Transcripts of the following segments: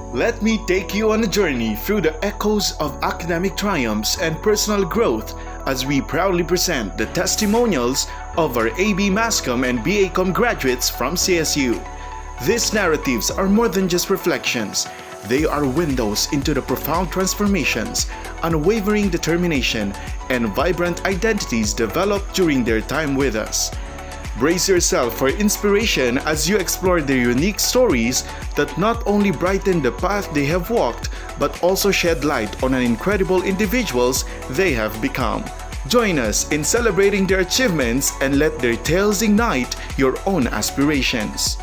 Let me take you on a journey through the echoes of academic triumphs and personal growth as we proudly present the testimonials of our AB Masscom and BACom graduates from CSU. These narratives are more than just reflections. They are windows into the profound transformations, unwavering determination, and vibrant identities developed during their time with us. Brace yourself for inspiration as you explore their unique stories that not only brighten the path they have walked, but also shed light on an incredible individuals they have become. Join us in celebrating their achievements and let their tales ignite your own aspirations.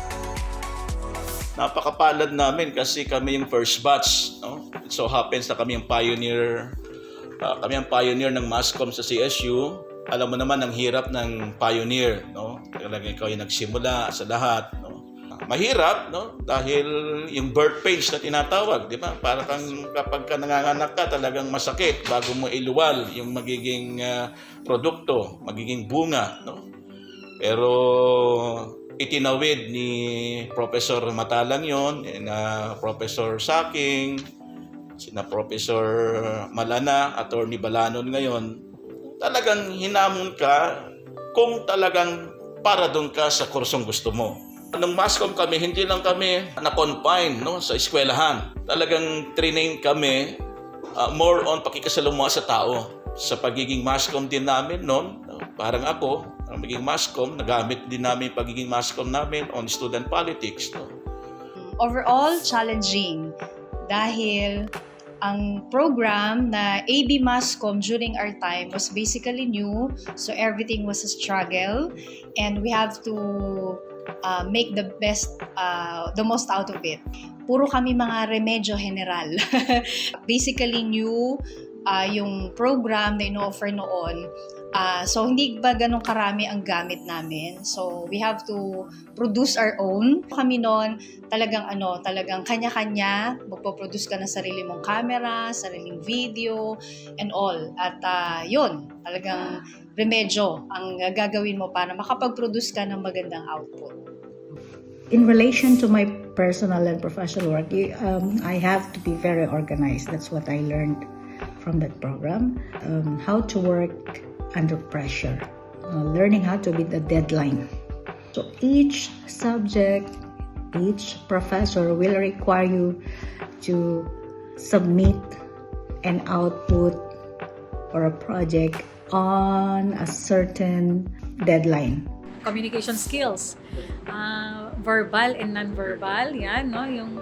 Napakapalad namin kasi kami yung first batch. No? It so happens na kami ang pioneer ng Masscom sa CSU. Alam mo naman ang hirap ng pioneer, no? Talagang ikaw yung nagsimula sa lahat, no? Mahirap, no? Dahil yung birth pains na tinatawag, di ba? Para kang kapag ka nanganganak ka, talagang masakit bago mo iluwal yung magiging produkto, magiging bunga, no? Pero itinawid ni Professor Matalang yon, na Professor Saking, sina Professor Malana, Attorney Balanon ngayon. Talagang hinamon ka kung talagang para doon ka sa kursong gusto mo. Nung Masscom kami, hindi lang kami na-confine, no, sa eskwelahan. Talagang train kami more on pakikisalamuha sa tao. Sa pagiging Masscom din namin noon, no, parang ako, ang magiging Masscom, nagamit din namin pagiging Masscom namin on student politics. No. Overall, challenging dahil ang program na AB Masscom during our time was basically new, so everything was a struggle and we have to make the most out of it. Puro kami mga remedyo general. Basically new yung program na ino-offer noon. So hindi ba ganun karami ang gamit namin? So we have to produce our own. Kami noon talagang kanya-kanya, magpo-produce ka ng sarili mong camera, sariling video and all. At yun, talagang remedyo ang gagawin mo para makapag-produce ka ng magandang output. In relation to my personal and professional work, I have to be very organized. That's what I learned from that program. How to work under pressure, learning how to meet the deadline. So each subject, each professor will require you to submit an output or a project on a certain deadline. Communication skills, verbal and non-verbal, yan, no? Yung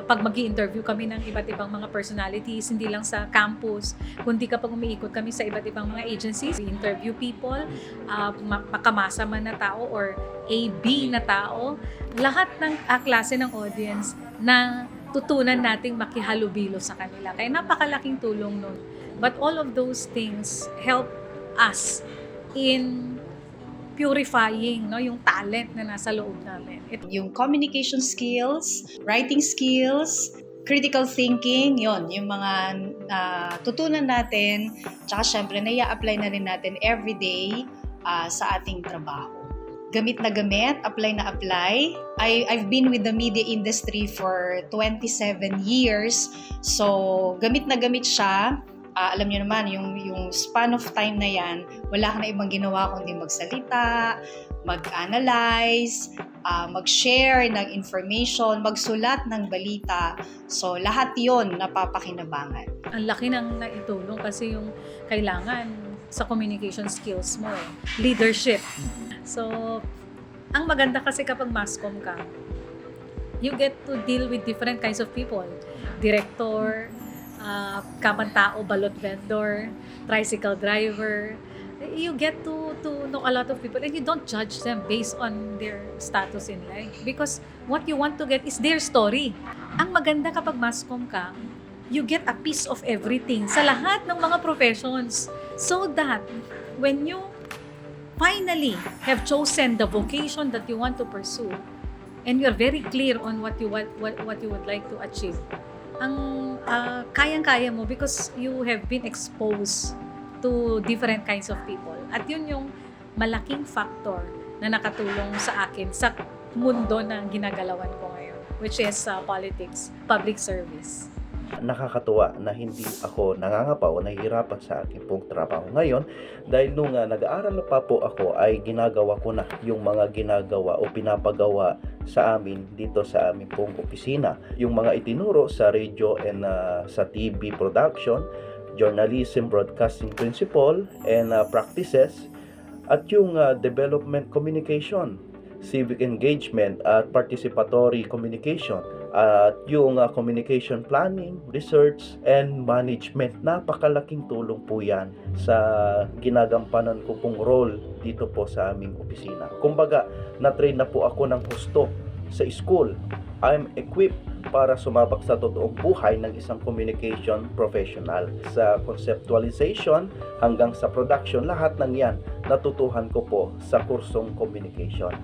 pag mag-i-interview kami ng iba't ibang mga personalities, hindi lang sa campus, kundi kapag umiikot kami sa iba't ibang mga agencies, we interview people, makamasa man na tao or AB na tao, lahat ng klase ng audience na tutunan nating makihalubilo sa kanila. Kaya napakalaking tulong nun. But all of those things help us in purifying, no, yung talent na nasa loob namin. Yung communication skills, writing skills, critical thinking, yon yung mga tutunan natin, tsaka syempre nai-apply na rin natin everyday sa ating trabaho. Gamit na gamit, apply na apply. I've been with the media industry for 27 years, so gamit na gamit siya. Alam niyo naman, yung span of time na yan, wala ka na ibang ginawa kundi magsalita, mag-analyze, mag-share ng information, magsulat ng balita. So, lahat yon napapakinabangan. Ang laki ng naitulong kasi yung kailangan sa communication skills mo, leadership. So, ang maganda kasi kapag Masscom ka, you get to deal with different kinds of people. Director, kamantao, balot vendor, tricycle driver. You get to know a lot of people and you don't judge them based on their status in life because what you want to get is their story. Ang maganda kapag Masscom ka, you get a piece of everything sa lahat ng mga professions so that when you finally have chosen the vocation that you want to pursue and you're very clear on what you would like to achieve, ang kayang-kaya mo because you have been exposed to different kinds of people. At yun yung malaking factor na nakatulong sa akin sa mundo na ginagalawan ko ngayon. which is politics, public service. Nakakatuwa na hindi ako nangangapa o nahihirapan sa aking pong trabaho ngayon dahil nung nag-aaral pa po ako ay ginagawa ko na yung mga ginagawa o pinapagawa sa amin dito sa aming pong opisina. Yung mga itinuro sa radio and sa TV production, journalism, broadcasting principle and practices, at yung development communication, civic engagement at participatory communication, at yung communication planning, research, and management. Napakalaking tulong po yan sa ginagampanan ko pong role dito po sa aming opisina. Kumbaga, na-train na po ako ng husto sa school. I'm equipped para sumabak sa totoong buhay ng isang communication professional. Sa conceptualization hanggang sa production, lahat ng yan natutuhan ko po sa kursong communication.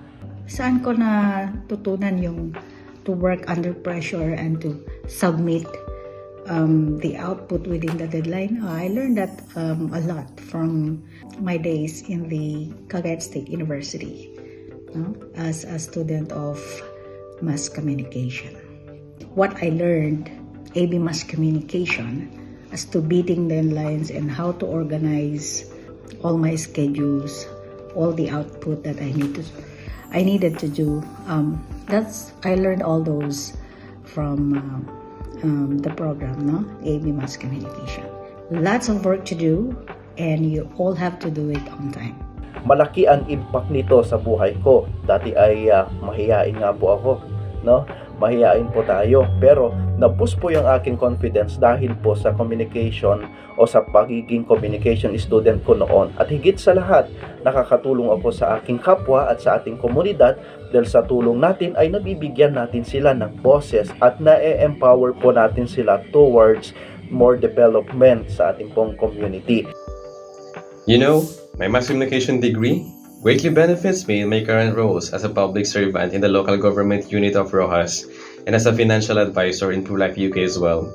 Saan ko natutunan yung to work under pressure and to submit the output within the deadline? I learned that a lot from my days in the Cagayan State University as a student of mass communication. What I learned, AB Mass Communication, as to beating deadlines and how to organize all my schedules, all the output that I needed to do. I learned all those from the program, AB Mass Communication. Lots of work to do, and you all have to do it on time. Malaki ang impact nito sa buhay ko. Dati ay mahiyain nga po ako, no? Mahiyain po tayo, pero na-boost po yung aking confidence dahil po sa communication o sa pagiging communication student ko noon. At higit sa lahat, nakakatulong ako sa aking kapwa at sa ating komunidad dahil sa tulong natin ay nabibigyan natin sila ng boses at na-empower po natin sila towards more development sa ating pong community. You know, my mass communication degree greatly benefits me in my current roles as a public servant in the local government unit of Rojas and as a financial advisor in ProLife UK as well.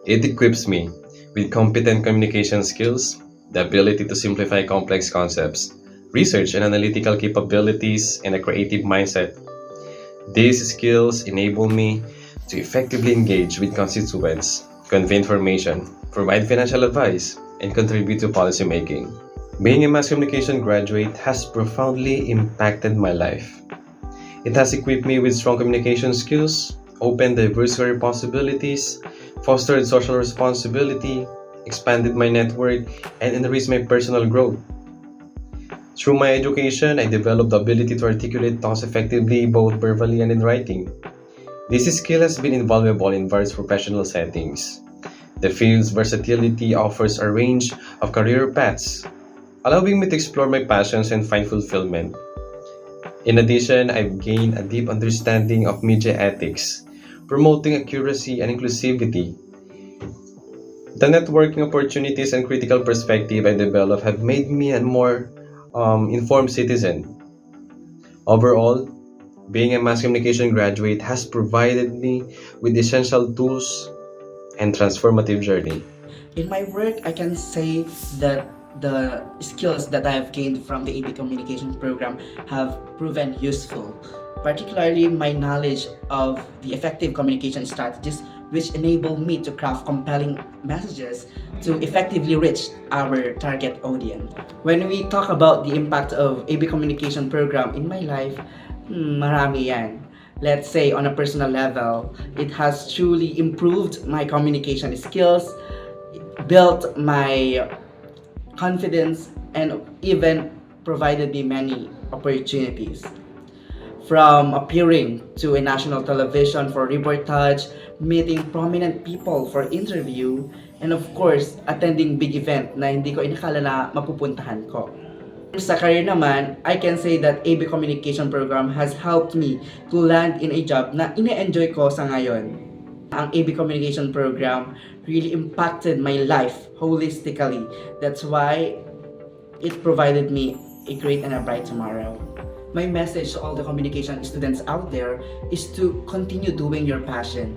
It equips me with competent communication skills, the ability to simplify complex concepts, research and analytical capabilities, and a creative mindset. These skills enable me to effectively engage with constituents, convey information, provide financial advice, and contribute to policy making. Being a mass communication graduate has profoundly impacted my life. It has equipped me with strong communication skills, opened diverse career possibilities, fostered social responsibility, expanded my network, and enriched my personal growth. Through my education, I developed the ability to articulate thoughts effectively both verbally and in writing. This skill has been invaluable in various professional settings. The field's versatility offers a range of career paths, allowing me to explore my passions and find fulfillment. In addition, I've gained a deep understanding of media ethics, promoting accuracy and inclusivity. The networking opportunities and critical perspective I developed have made me a more informed citizen. Overall, being a mass communication graduate has provided me with essential tools and transformative journey. In my work, I can say that the skills that I have gained from the AB Communication program have proven useful, particularly my knowledge of the effective communication strategies which enable me to craft compelling messages to effectively reach our target audience. When we talk about the impact of AB Communication program in my life, marami yan. Let's say on a personal level, it has truly improved my communication skills, built my confidence, and even provided me many opportunities. From appearing to a national television for reportage, meeting prominent people for interview, and of course, attending big event na hindi ko inakala na mapupuntahan ko. Sa career naman, I can say that AB Communication program has helped me to land in a job na ine-enjoy ko sa ngayon. Ang AB Communication program really impacted my life holistically. That's why it provided me a great and a bright tomorrow. My message to all the communication students out there is to continue doing your passion,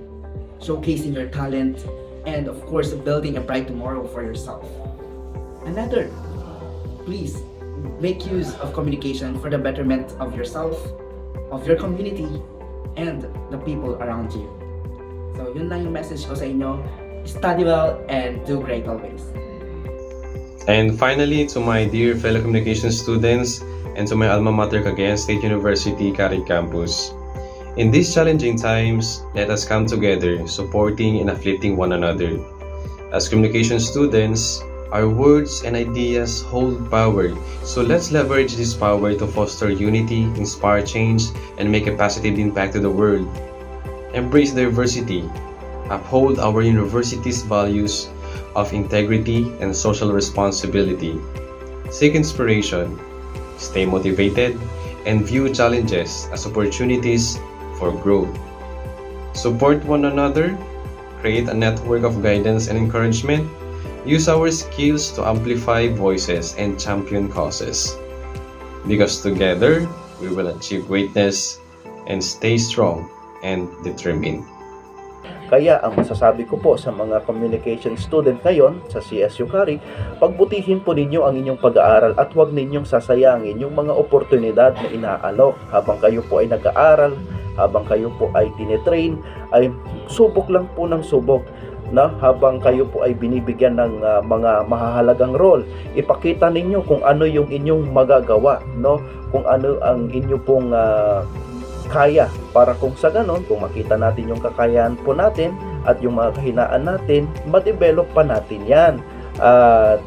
showcasing your talent, and of course, building a bright tomorrow for yourself. Another, please make use of communication for the betterment of yourself, of your community, and the people around you. So yun lang yung message ko sa inyo. Study well and do great always. And finally, to my dear fellow communication students and to my alma mater Cagayan State University, Carig Campus. In these challenging times, let us come together, supporting and uplifting one another. As communication students, our words and ideas hold power, so let's leverage this power to foster unity, inspire change, and make a positive impact to the world. Embrace diversity, uphold our university's values of integrity and social responsibility. Seek inspiration, stay motivated, and view challenges as opportunities for growth. Support one another, create a network of guidance and encouragement, use our skills to amplify voices and champion causes. Because together, we will achieve greatness and stay strong and determined. Kaya ang masasabi ko po sa mga communication student ngayon sa CSU Carig, pagbutihin po ninyo ang inyong pag-aaral at huwag ninyong sasayangin yung mga oportunidad na inaalok habang kayo po ay nag-aaral, habang kayo po ay tinetrain, ay subok lang po ng subok. Na habang kayo po ay binibigyan ng mga mahahalagang role, ipakita ninyo kung ano yung inyong magagawa, no? Kung ano ang inyo pong kaya, para kung sa ganon, kung makita natin yung kakayahan po natin at yung mga kahinaan natin, ma-develop pa natin yan at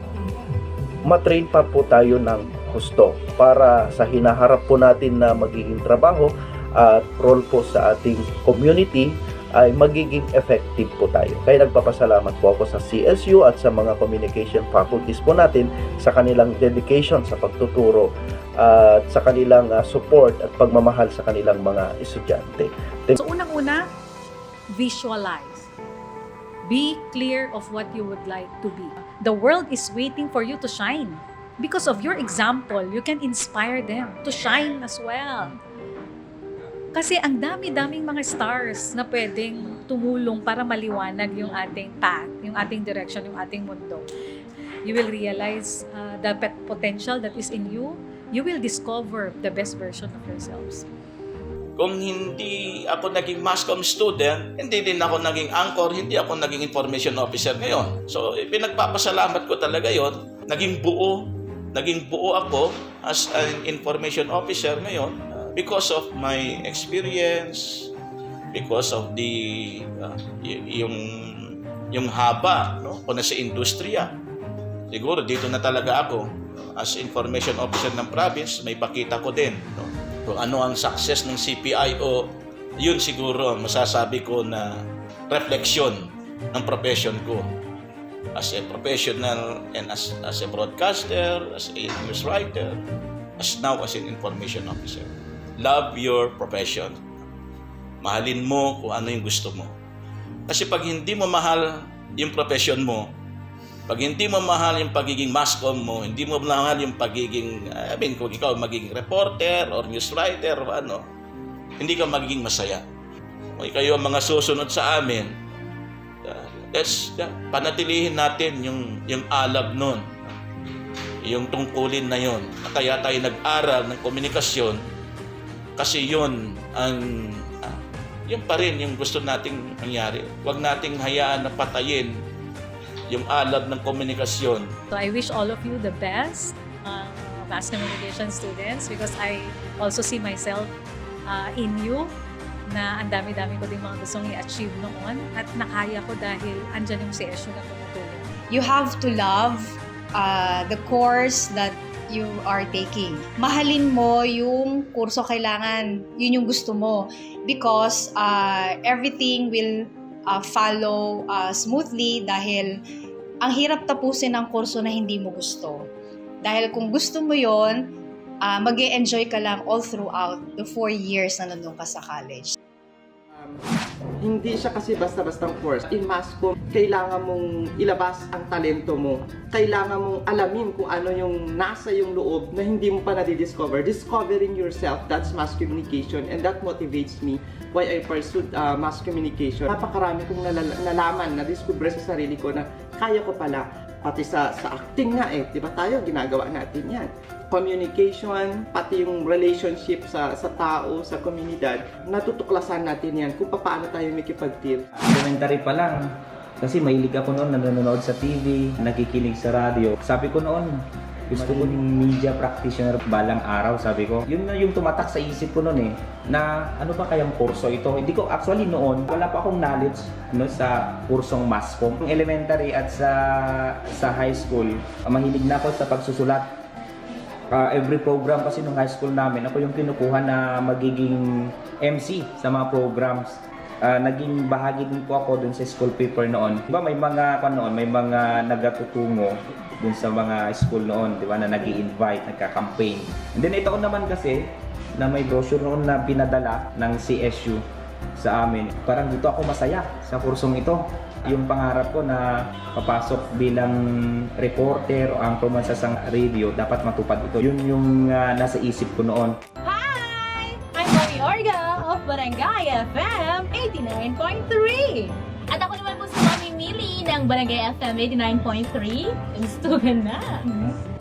matrain pa po tayo ng husto para sa hinaharap po natin na magiging trabaho at role po sa ating community ay magiging effective po tayo. Kaya nagpapasalamat po ako sa CSU at sa mga communication faculties po natin sa kanilang dedication sa pagtuturo at sa kanilang support at pagmamahal sa kanilang mga estudyante. So unang-una, visualize. Be clear of what you would like to be. The world is waiting for you to shine. Because of your example, you can inspire them to shine as well. Kasi ang dami-daming mga stars na pwedeng tumulong para maliwanag yung ating path, yung ating direction, yung ating mundo. You will realize the potential that is in you. You will discover the best version of yourselves. Kung hindi ako naging masscom student, hindi din ako naging anchor, hindi ako naging information officer ngayon. So, pinagpapasalamat ko talaga yon. Naging buo ako as an information officer ngayon because of my experience, because of the yung haba, no, ko na sa industriya. Siguro dito na talaga ako as information officer ng province, may pakita ko din, no, kung ano ang success ng CPIO. Yun siguro masasabi ko na refleksyon ng profession ko as a professional and as a broadcaster, as a news writer, as now as an information officer. Love your profession. Mahalin mo kung ano yung gusto mo. Kasi pag hindi mo mahal yung profession mo, pag hindi mo mahal yung pagiging masscom mo, hindi mo mahal yung pagiging, kung ikaw magiging reporter or news writer o ano, hindi ka magiging masaya. Kung kayo ang mga susunod sa amin, let's panatilihin natin yung alab nun, yung tungkulin na yon. Kaya tayo nag-aral ng komunikasyon kasi yun ang yun pa rin yung gusto nating mangyari. Huwag nating hayaan na patayin yung alab ng komunikasyon. So I wish all of you the best, mass communication students, because I also see myself in you na ang dami-dami ko din mga gustong i-achieve noon at nakaya ko dahil andyan yung CSU na tumutulong. You have to love the course that you are taking. Mahalin mo yung kurso kailangan, yun yung gusto mo. Because everything will follow smoothly dahil ang hirap tapusin ang kurso na hindi mo gusto. Dahil kung gusto mo yon, mag-e-enjoy ka lang all throughout the 4 years na nandun ka sa college. Hindi siya kasi basta-bastang course. In masscom, kailangan mong ilabas ang talento mo. Kailangan mong alamin kung ano yung nasa yung loob na hindi mo pa nadidiscover. Discovering yourself, that's mass communication, and that motivates me why I pursued mass communication. Napakarami kong nalaman, na-discover sa sarili ko na kaya ko pala. pati sa acting nga eh, 'di ba tayo ginagawa natin 'yan. Communication, pati yung relationship sa tao, sa komunidad, natutuklasan natin 'yan kung paano tayo makipag-deal. Elementary pa lang. Kasi mahilig ako noon, nanonood sa TV, nakikinig sa radio. Sabi ko noon, gusto ko ng media practitioner balang araw, sabi ko. Yun na yung tumatak sa isip ko noon eh, na ano ba kayang kurso ito? Hindi ko, actually noon, wala pa akong knowledge sa kursong Masscom. Elementary at sa high school, mahilig na ako sa pagsusulat. Every program kasi nung high school namin, ako yung kinukuha na magiging MC sa mga programs. Naging bahagi din po ako dun sa school paper noon. Diba may mga may mga nagatutungo dun sa mga school noon, di ba, na nag-i-invite, nagka-campaign. And then ito naman kasi na may brochure noon na pinadala ng CSU sa amin. Parang dito ako masaya sa kursong ito. Yung pangarap ko na papasok bilang reporter o anchorman sa isang radio, dapat matupad ito. Yun yung nasa isip ko noon. Hi! I'm Mami Orga of Barangay FM 89.3. At ako naman po si Mami Millie ng Barangay FM 89.3. Gusto ka na!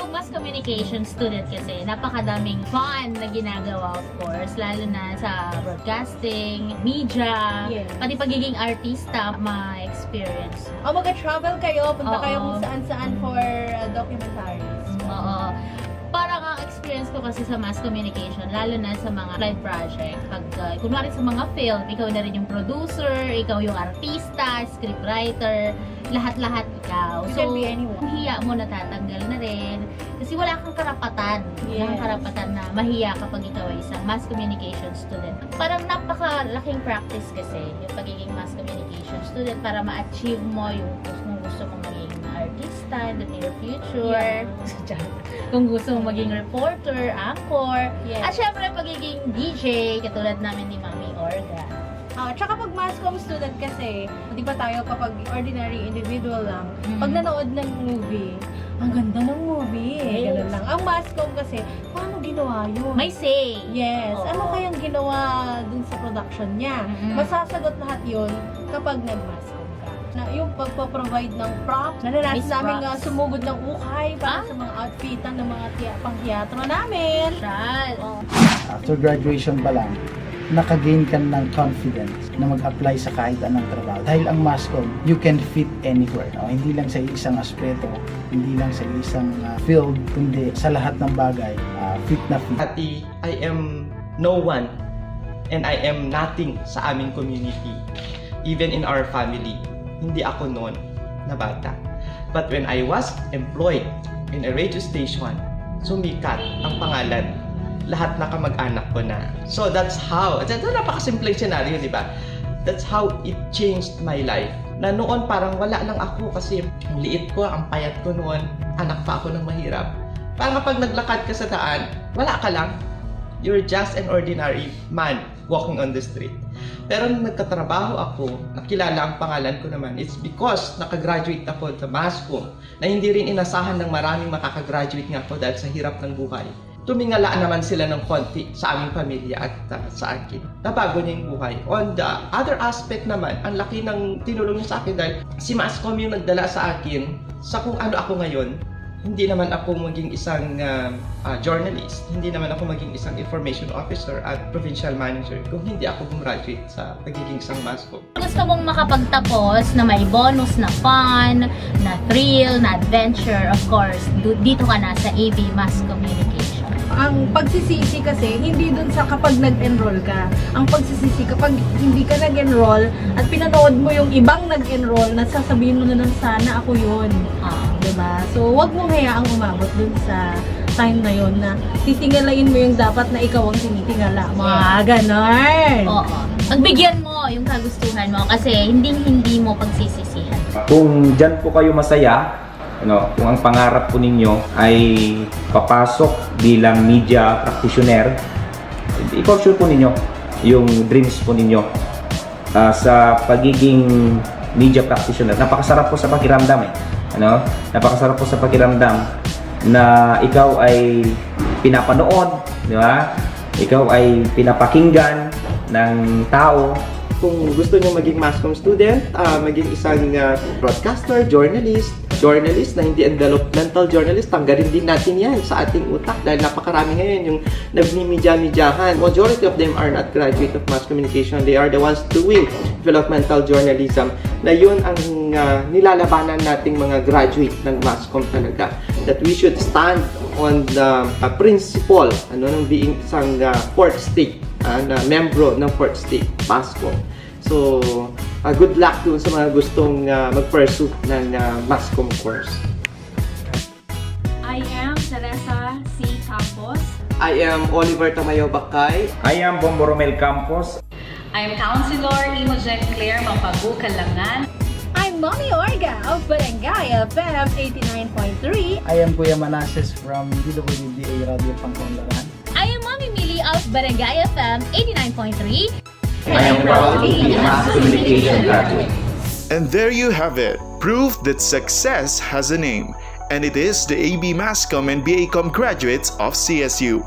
Kung mass communication student kasi, napakadaming fun na ginagawa, of course, lalo na sa broadcasting, media, pati pagiging artista, ma-experience. O mag-travel kayo, punta Oo. kayo kung saan-saan for documentaries. Oo. Parang ang experience ko kasi sa mass communication, lalo na sa mga live project. Pag, kunwari sa mga film, ikaw na rin yung producer, ikaw yung artista, scriptwriter, lahat-lahat ikaw. You can be anyone. Hiya mo natatanggal na rin. Kasi wala kang karapatan. Yes. Walang karapatan na mahiya kapag ikaw ay isang mass communication student. Parang napakalaking practice kasi yung pagiging mass communication student para ma-achieve mo yung kung gusto mong maging artista in the near future. Kung gusto mong maging reporter, anchor, Yes. at syempre pagiging DJ, katulad namin ni Mami Orga. Tsaka pag Masscom student kasi, di ba tayo kapag ordinary individual lang, pag nanood ng movie, ang ganda ng movie. Yes. Ganun lang. Ang Masscom kasi, paano ginawa yun? May say. Yes. Oo. Ano kayang ginawa dun sa production niya? Masasagot lahat yun kapag nag-Masscom ka. Na yung pagpo-provide ng props, naranasan Miss namin Props. sumugod ng ukay para sa mga outfitan ng mga pang-teatro namin. Shal. After graduation pa lang, nakagain ka ng confidence na mag-apply sa kahit anong trabaho. Dahil ang Masscom, you can fit anywhere. No? Hindi lang sa isang aspeto, hindi lang sa isang field, kundi sa lahat ng bagay, fit na fit. Ati, I am no one and I am nothing sa aming community. Even in our family, hindi ako noon na bata. But when I was employed in a radio station, sumikat ang pangalan. Lahat na kamag-anak ko na. So that's how, napakasimpleng senaryo, di ba? That's how it changed my life. Na noon parang wala lang ako kasi ang liit ko, ang payat ko noon, anak pa ako ng mahirap. Parang kapag naglakad ka sa daan, wala ka lang. You're just an ordinary man walking on the street. Pero nung nagkatrabaho ako, nakilala ang pangalan ko naman, it's because nakagraduate ako sa Masscom na hindi rin inasahan ng maraming makakagraduate nga ako dahil sa hirap ng buhay. Tumingala naman sila ng konti sa aming pamilya at sa akin. Nabago niya yung buhay. On the other aspect naman, ang laki ng tinulong niya sa akin dahil si Masscom yung nagdala sa akin sa kung ano ako ngayon. Hindi naman ako maging isang journalist, hindi naman ako maging isang information officer at provincial manager kung hindi ako gumraduate sa pagiging isang Masscom. Gusto mong makapagtapos na may bonus na fun, na thrill, na adventure, of course, dito ka na sa AB Mass Communication. Ang pagsisisi kasi, hindi dun sa kapag nag-enroll ka. Ang pagsisisi kapag hindi ka nag-enroll at pinanood mo yung ibang nag-enroll, nasasabihin mo na lang sana ako yun. Diba? So, wag mong hayaang umabot dun sa time na yun na titingalain mo yung dapat na ikaw ang tinitingala. Mga ganon. Oo. Pagbigyan mo yung kagustuhan mo kasi hindi mo pagsisisihan. Kung dyan po kayo masaya, kung ang pangarap po ninyo ay papasok bilang media practitioner, i-pursue po ninyo yung dreams po ninyo sa pagiging media practitioner. Napakasarap po sa pakiramdam Napakasarap po sa pakiramdam na ikaw ay pinapanood, di ba? Ikaw ay pinapakinggan ng tao kung gusto nyo maging Masscom student, maging isang broadcaster, journalist na hindi envelopmental journalist, tanggalin din natin yan sa ating utak dahil napakarami ngayon yung nagmimidya-midyahan. Majority of them are not graduate of mass communication. They are the ones doing developmental journalism na yun ang nilalabanan nating mga graduate ng Masscom talaga. That we should stand on the principle ng being isang fourth state, na membro ng fourth state, Masscom. So, good luck dun sa mga gustong mag-pursue ng Masscom course. I am Teresa C. Campos. I am Oliver Tamayo Bakay. I am Bombo Romel Campos. I am Councilor Imogen Claire Mampagu Kalangan. I'm Mommy Orga of Barangay FM 89.3. I am Kuya Manases from DWDA Radio Pangkaunlaran. I am Mommy Millie of Barangay FM 89.3. I am proudly a mass communication graduate. And there you have it, proof that success has a name, and it is the AB Masscom and BACom graduates of CSU.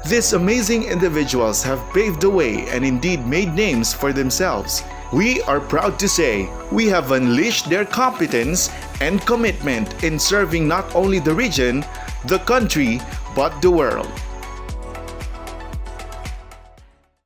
These amazing individuals have paved the way and indeed made names for themselves. We are proud to say we have unleashed their competence and commitment in serving not only the region, the country, but the world.